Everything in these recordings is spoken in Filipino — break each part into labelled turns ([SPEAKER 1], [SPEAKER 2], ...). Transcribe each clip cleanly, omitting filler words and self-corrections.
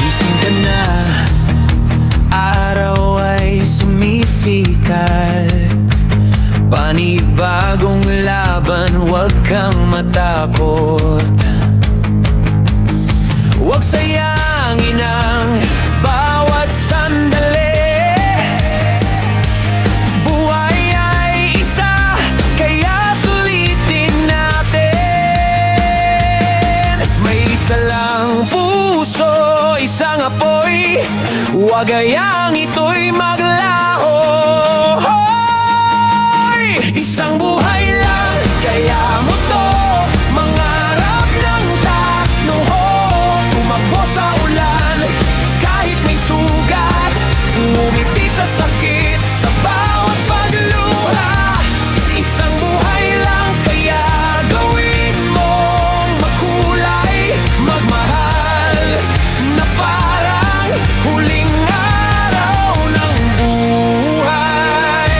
[SPEAKER 1] Gising ka na, araw ay sumisikat. Panibagong laban, huwag kang matakot. Huwag sayangin ang bawat sandali. Buhay ay isa, kaya sulitin natin. May isa lang puso, isang apoy, huwag hayang ito'y maglaho. Isang buhay lang, kaya mo to mangarap ng taas noo. Tumakbo sa ulan, kahit may sugat, ngumiti sa sakit, sa bawat pagluha. Isang buhay lang, kaya gawin mong makulay, magmahal, na parang huling araw ng buhay.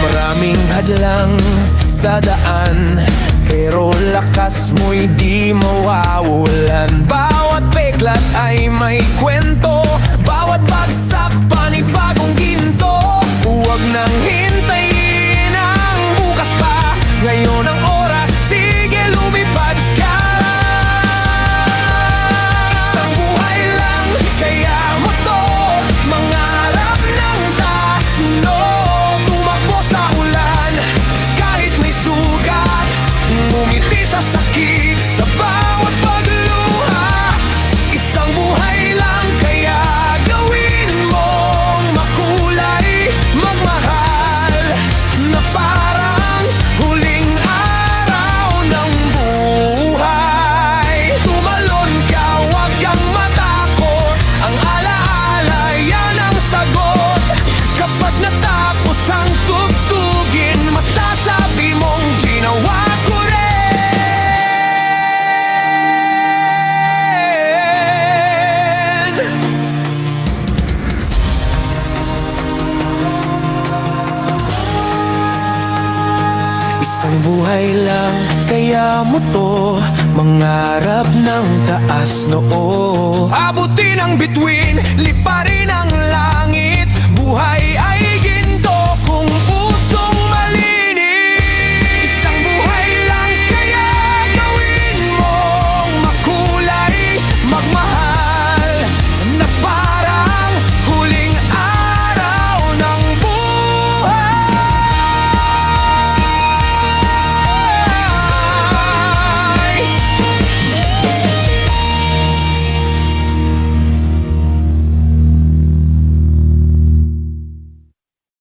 [SPEAKER 1] Maraming hadlang sa daan, pero lakas mo'y di mawawalan. Bawat peklat ay may kwento, bawat bagsak panibagong ginto. Huwag nang hintayin ang bukas pa, ngayon ang oras, sige lumipad ka. Isang buhay lang, kaya mo to mangarap ng taas, no. Tumakbo sa ulan, kahit may sugat, ngumiti sa sakit, sa bawat pagluha. Isang buhay lang, kaya gawin mong makulay, magmahal, na parang huling araw ng buhay. Tumalon ka, huwag kang matakot, ang alaala yan ang sagot. Kapag natapos ang tugtugin, masasabi mong ginawa ko rin. Isang buhay lang, kaya mo to mangarap ng taas noo. Abutin ang bituin, liparin